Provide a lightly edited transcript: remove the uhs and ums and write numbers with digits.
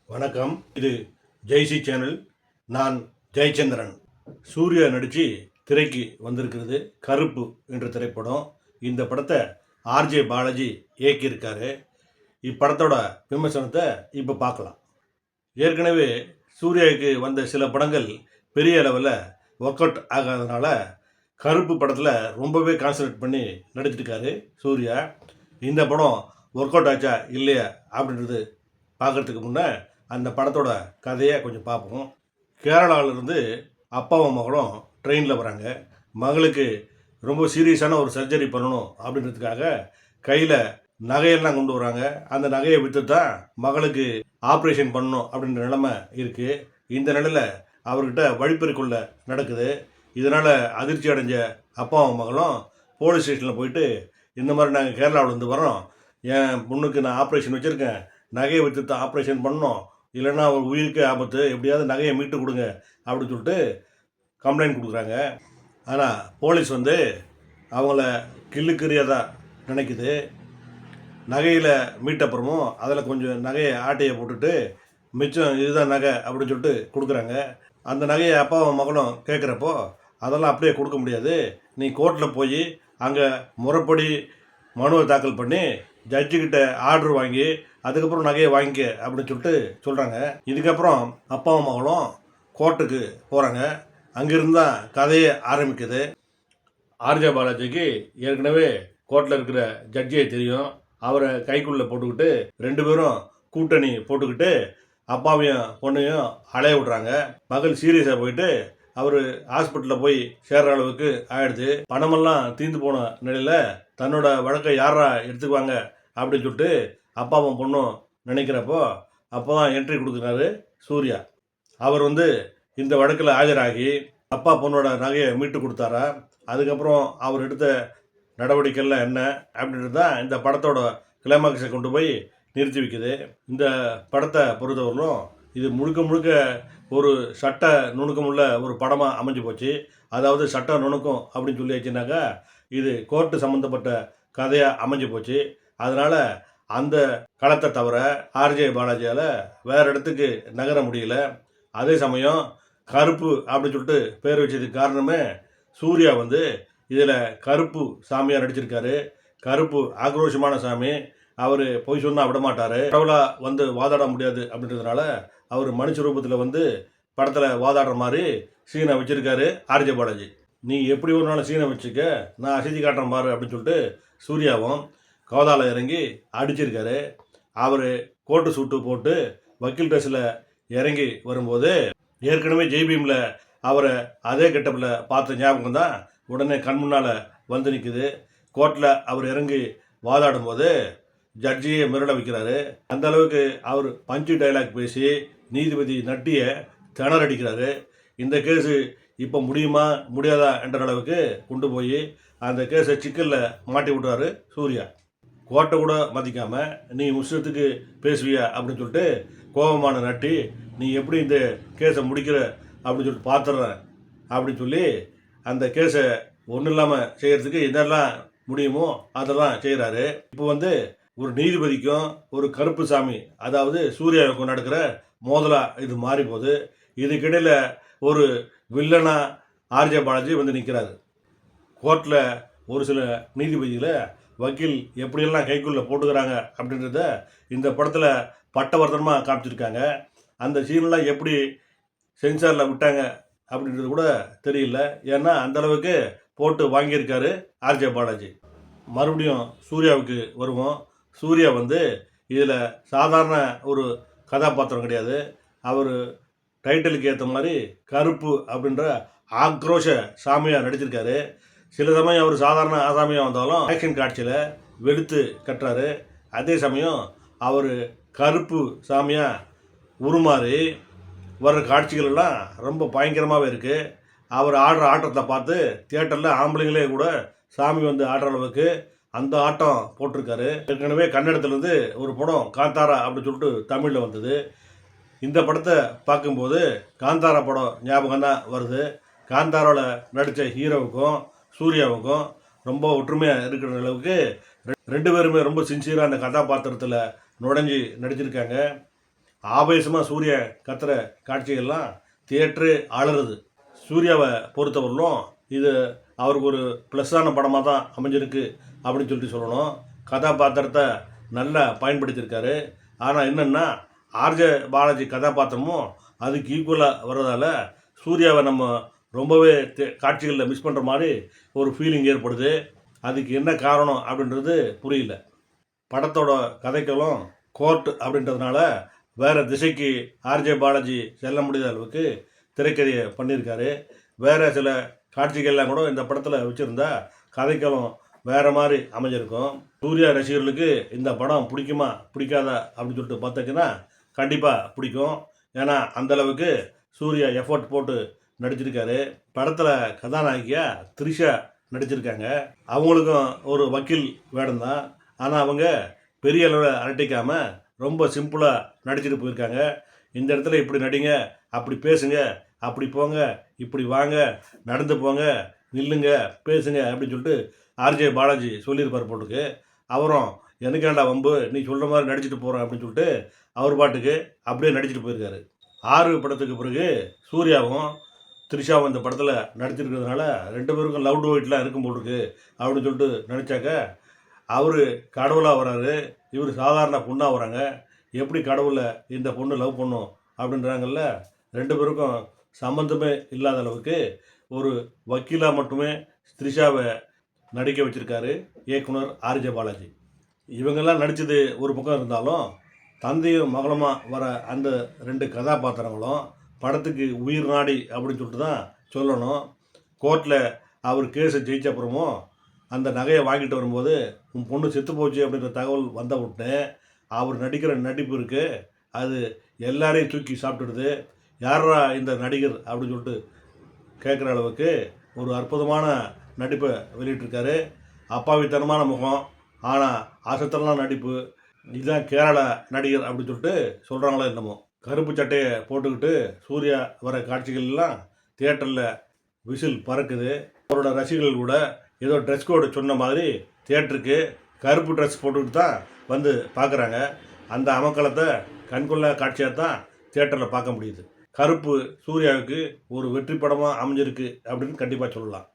வணக்கம். இது ஜெய்சி சேனல். நான் ஜெயச்சந்திரன். சூர்யா நடித்து திரைக்கு வந்திருக்கிறது கருப்பு என்ற திரைப்படம். இந்த படத்தை ஆர்ஜே பாலாஜி இயக்கியிருக்காரு. இப்படத்தோட விமர்சனத்தை இப்போ பார்க்கலாம். ஏற்கனவே சூர்யாவுக்கு வந்த சில படங்கள் பெரிய அளவில் ஒர்க் அவுட் ஆகாதனால கருப்பு படத்தில் ரொம்பவே கான்சன்ட்ரேட் பண்ணி நடிச்சிருக்காரு சூர்யா. இந்த படம் ஒர்க் அவுட் ஆச்சா இல்லையா அப்படின்றது பார்க்குறதுக்கு முன்னே அந்த படத்தோட கதையை கொஞ்சம் பார்ப்போம். கேரளாவிலேருந்து அப்பாவும் மகளும் ட்ரெயினில் வராங்க. மகளுக்கு ரொம்ப சீரியஸான ஒரு சர்ஜரி பண்ணணும் அப்படின்றதுக்காக கையில் நகையெல்லாம் கொண்டு வராங்க. அந்த நகையை விற்று தான் மகளுக்கு ஆப்ரேஷன் பண்ணணும் அப்படின்ற நிலைமை இருக்குது. இந்த நிலையில் அவர்கிட்ட வழிப்பறிக்குள்ள நடக்குது. இதனால் அதிர்ச்சி அடைஞ்ச அப்பாவும் மகளும் போலீஸ் ஸ்டேஷனில் போயிட்டு, இந்த மாதிரி நாங்கள் கேரளாவிலேருந்து வரோம், என் பொண்ணுக்கு நான் ஆப்ரேஷன் வச்சுருக்கேன், நகையை விற்று தான் ஆப்ரேஷன் பண்ணணும், இல்லைன்னா ஒரு உயிருக்கு ஆபத்து, எப்படியாவது நகையை மீட்டு கொடுங்க அப்படின்னு சொல்லிட்டு கம்ப்ளைண்ட் கொடுக்குறாங்க. ஆனால் போலீஸ் அவங்கள கிள்ளுக்கறியாக தான் நினைக்குது. நகையில் மீட்டப்புறமும் அதில் கொஞ்சம் நகையை ஆட்டையை போட்டுட்டு மிச்சம் இதுதான் நகை அப்படின்னு சொல்லிட்டு கொடுக்குறாங்க. அந்த நகையை அப்பாவும் மகளும் கேட்குறப்போ, அதெல்லாம் அப்படியே கொடுக்க முடியாது, நீ கோர்ட்டில் போய் அங்கே முறைப்படி மனுவை தாக்கல் பண்ணி ஜட்ஜுக்கிட்ட ஆர்டர் வாங்கி அதுக்கப்புறம் நகையை வாங்கிக்க அப்படின்னு சொல்லிட்டு சொல்கிறாங்க. இதுக்கப்புறம் அப்பாவும் மகளும் கோர்ட்டுக்கு போகிறாங்க. அங்கிருந்து தான் கதையை ஆரம்பிக்குது. ஆர்ஜே பாலாஜிக்கு ஏற்கனவே கோர்ட்டில் இருக்கிற ஜட்ஜியை தெரியும். அவரை கைக்குள்ளே போட்டுக்கிட்டு ரெண்டு பேரும் கூட்டணி போட்டுக்கிட்டு அப்பாவையும் பொண்ணையும் அலைய விட்றாங்க. மகள் சீரியஸாக போயிட்டு அவர் ஹாஸ்பிட்டலில் போய் சேர்கிற அளவுக்கு ஆயிடுது. பணமெல்லாம் தீர்ந்து போன நிலையில் தன்னோட வழக்கை யாரா எடுத்துக்குவாங்க அப்படின்னு சொல்லிட்டு அப்பாவும் பொண்ணும் நினைக்கிறப்போ அப்போ தான் என்ட்ரி கொடுக்குறாரு சூர்யா. அவர் இந்த வழக்கில் ஆஜராகி அப்பா பொண்ணோட நகையை மீட்டு கொடுத்தாரா, அதுக்கப்புறம் அவர் எடுத்த நடவடிக்கைலாம் என்ன அப்படின்றது தான் இந்த படத்தோட கிளைமாக்ஸை கொண்டு போய் நிறுத்தி வைக்குது. இந்த படத்தை பொறுத்தவரையிலும் இது முழுக்க முழுக்க ஒரு சட்ட நுணுக்கமுள்ள ஒரு படமாக அமைஞ்சு போச்சு. அதாவது சட்ட நுணுக்கம் அப்படின்னு சொல்லியாச்சுனாக்கா இது கோர்ட்டு சம்மந்தப்பட்ட கதையாக அமைஞ்சு போச்சு. அதனால் அந்த களத்தை தவிர ஆர்ஜே பாலாஜியால் வேறு இடத்துக்கு நகர முடியல. அதே சமயம் கருப்பு அப்படின்னு சொல்லிட்டு பேர் வச்சதுக்கு காரணமே சூர்யா இதில் கருப்பு சாமியாக நடிச்சிருக்காரு. கருப்பு ஆக்ரோஷமான சாமி. அவர் பொய் சொன்னால் விடமாட்டார். கடவுளாக வாதாட முடியாது அப்படின்றதுனால அவர் மனுஷ ரூபத்தில் படத்தில் வாதாடுற மாதிரி சீனை வச்சுருக்காரு ஆர்ஜே பாலாஜி. நீ எப்படி ஒரு நாள் சீனை வச்சுக்க, நான் அசைதி காட்டுறேன் பாரு அப்படின்னு சொல்லிட்டு சூர்யாவும் கோதால இறங்கி அடிச்சிருக்காரு. அவர் கோட்டு சூட்டு போட்டு வக்கீல் ட்ரெஸ்ஸில் இறங்கி வரும்போது ஏற்கனவே ஜெய்பீமில் அவரை அதே கெட்டப்பில் பார்த்த ஞாபகம் தான் உடனே கண் முன்னால் நிற்குது. கோர்ட்டில் அவர் இறங்கி வாதாடும் போது ஜட்ஜியை மிரள வைக்கிறாரு. அந்த அளவுக்கு அவர் பஞ்சு டைலாக் பேசி நீதிபதி நட்டியை திணறடிக்கிறாரு. இந்த கேஸு இப்போ முடியுமா முடியாதா என்ற அளவுக்கு கொண்டு போய் அந்த கேஸை சிக்கலில் மாட்டி விட்றாரு சூர்யா. கோட்டை கூட மதிக்காமல் நீ உஷ்டத்துக்கு பேசுவியா அப்படின்னு சொல்லிட்டு கோபமான நட்டி, நீ எப்படி இந்த கேஸை முடிக்கிற அப்படின்னு சொல்லிட்டு பார்த்துட்றேன் அப்படின்னு சொல்லி அந்த கேஸை ஒன்றும் இல்லாமல் செய்கிறதுக்கு என்னெல்லாம் முடியுமோ அதெல்லாம் செய்கிறாரு. இப்போ ஒரு நீதிபதிக்கும் ஒரு கருப்பு சாமி, அதாவது சூர்யாவுக்கும் நடக்கிற மோதலாக இது மாறி போகுது. இதுக்கிடையில் ஒரு வில்லனா ஆர்ஜே பாலாஜி நிற்கிறாரு. கோர்ட்டில் ஒரு சில நீதிபதிகளை வக்கீல் எப்படியெல்லாம் கைக்குள்ளே போட்டுக்கிறாங்க அப்படின்றத இந்த படத்தில் பட்டவர்த்தனமாக காமிச்சிருக்காங்க. அந்த சீனெல்லாம் எப்படி சென்சாரில் விட்டாங்க அப்படின்றது கூட தெரியல. ஏன்னா அந்தளவுக்கு போட்டு வாங்கியிருக்காரு ஆர்ஜே பாலாஜி. மறுபடியும் சூர்யாவுக்கு வருவோம். சூர்யா இதில் சாதாரண ஒரு கதாபாத்திரம் கிடையாது. அவர் டைட்டிலுக்கு ஏற்ற மாதிரி கருப்பு அப்படின்ற ஆக்ரோஷ சாமியாக நடிச்சிருக்காரு. சில சமயம் அவர் சாதாரண ஆசாமியாக வந்தாலும் ஆக்ஷன் காட்சியில் வெளுத்து கட்டுறாரு. அதே சமயம் அவர் கருப்பு சாமியாக உருமாறி வர்ற காட்சிகளெல்லாம் ரொம்ப பயங்கரமாகவே இருக்குது. அவர் ஆடுற ஆட்டத்தை பார்த்து தியேட்டரில் ஆம்பளைங்களே கூட சாமி ஆடுற அளவுக்கு அந்த ஆட்டம் போட்டிருக்காரு. ஏற்கனவே கன்னடத்துலேருந்து ஒரு படம் காந்தாரா அப்படின்னு சொல்லிட்டு தமிழில் வந்தது. இந்த படத்தை பார்க்கும்போது காந்தாரா படம் ஞாபகம் தான் வருது. காந்தாராவில் நடித்த ஹீரோவுக்கும் சூர்யாவுக்கும் ரொம்ப ஒற்றுமையாக இருக்கிற அளவுக்கு ரெண்டு பேருமே ரொம்ப சின்சியராக அந்த கதாபாத்திரத்தில் நுழைஞ்சி நடிச்சிருக்காங்க. ஆவேசமாக சூர்யா கத்துற காட்சிகள்லாம் தியேட்டரு அலறுது. சூர்யாவை பொறுத்தவரையிலும் இது அவருக்கு ஒரு ப்ளஸ்ஸான படமாக தான் அமைஞ்சிருக்கு அப்படின்னு சொல்லிட்டு சொல்லணும். கதாபாத்திரத்தை நல்லா பயன்படுத்தியிருக்காரு. ஆனால் என்னென்னா ஆர்ஜே பாலாஜி கதாபாத்திரமும் அதுக்கு ஈக்குவலாக வர்றதால சூர்யாவை நம்ம ரொம்பவே காட்சிகளில் மிஸ் பண்ணுற மாதிரி ஒரு ஃபீலிங் ஏற்படுது. அதுக்கு என்ன காரணம் அப்படின்றது புரியல. படத்தோட கதைக்களும் கோர்ட் அப்படின்றதுனால வேறு திசைக்கு ஆர்ஜே பாலாஜி செல்ல முடியாத அளவுக்கு திரைக்கதையை பண்ணியிருக்காரு. வேறு சில காட்சிகள்லாம் கூட இந்த படத்தில் வச்சுருந்தா கதைக்களும் வேறு மாதிரி அமைஞ்சிருக்கும். சூர்யா ரசிகர்களுக்கு இந்த படம் பிடிக்குமா பிடிக்காதா அப்படின்னு சொல்லிட்டு பார்த்தாச்சுன்னா கண்டிப்பாக பிடிக்கும். ஏன்னா அந்தளவுக்கு சூர்யா எஃபோர்ட் போட்டு நடிச்சிருக்காரு. படத்தில் கதாநாயகியாக த்ரிஷா நடிச்சிருக்காங்க. அவங்களுக்கும் ஒரு வக்கீல் வேடம் தான். ஆனால் அவங்க பெரிய அளவில் அரட்டிக்காமல் ரொம்ப சிம்பிளாக நடிச்சிட்டு போயிருக்காங்க. இந்த இடத்துல இப்படி நடிங்க, அப்படி பேசுங்க, அப்படி போங்க, இப்படி வாங்க, நடந்து போங்க, நில்லுங்க, பேசுங்க அப்படின்னு சொல்லிட்டு ஆர்ஜே பாலாஜி சொல்லியிருப்பார் போட்டுக்கு. அவரும் எனக்கேண்டா வம்பு, நீ சொல்கிற மாதிரி நடிச்சிட்டு போகிறேன் அப்படின்னு சொல்லிட்டு அவர் பாட்டுக்கு அப்படியே நடிச்சிட்டு போயிருக்காரு. 6 படத்துக்கு பிறகு சூர்யாவும் த்ரிஷாவும் இந்த படத்தில் நடிச்சிருக்கிறதுனால 2 பேருக்கும் லவ் டுவைட்லாம் இருக்கும் போட்டுருக்கு அப்படின்னு சொல்லிட்டு நினச்சாக்க அவர் கடவுளாக வராரு, இவர் சாதாரண பொண்ணாக வராங்க. எப்படி கடவுளை இந்த பொண்ணு லவ் பண்ணும் அப்படின்றாங்கல்ல. 2 பேருக்கும் சம்மந்தமே இல்லாத அளவுக்கு ஒரு வக்கீலாக மட்டுமே த்ரிஷாவை நடிக்க வச்சுருக்காரு இயக்குனர் ஆர்ஜே பாலாஜி. இவங்கெல்லாம் நடித்தது ஒரு பக்கம் இருந்தாலும் தந்தையும் மகளுமா வர அந்த 2 கதாபாத்திரங்களும் படத்துக்கு உயிர் நாடி அப்படின்னு சொல்லிட்டு தான் சொல்லணும். கோர்ட்டில் அவர் கேஸை ஜெயிச்ச அப்புறமும் அந்த நகையை வாங்கிட்டு வரும்போது உன் பொண்ணு செத்து போச்சு அப்படின்ற தகவல் வந்த உடனே அவர் நடிக்கிற நடிப்பு இருக்குது, அது எல்லாரையும் தூக்கி சாப்பிட்டுடுது. யாரா இந்த நடிகர் அப்படின்னு சொல்லிட்டு கேட்குற அளவுக்கு ஒரு அற்புதமான நடிப்பை வெளியிட்டிருக்காரு. அப்பாவித்தனமான முகம், ஆனால் அசத்தலாம் நடிப்பு. இதுதான் கேரளா நடிகர் அப்படின்னு சொல்லிட்டு சொல்கிறாங்களோ என்னமோ. கருப்பு சட்டையை போட்டுக்கிட்டு சூர்யா வர காட்சிகள்லாம் தியேட்டரில் விசில் பறக்குது. அவரோட ரசிகர்கள் கூட ஏதோ ட்ரெஸ் கோடு சொன்ன மாதிரி தியேட்டருக்கு கருப்பு ட்ரெஸ் போட்டுக்கிட்டு தான் வந்து பார்க்குறாங்க. அந்த அமக்கலத்தை கண்கொள்ளா காட்சியாக தான் தியேட்டரில் பார்க்க முடியுது. கருப்பு சூர்யாவுக்கு ஒரு வெற்றி படமாக அமைஞ்சிருக்கு அப்படின்னு கண்டிப்பாக சொல்லலாம்.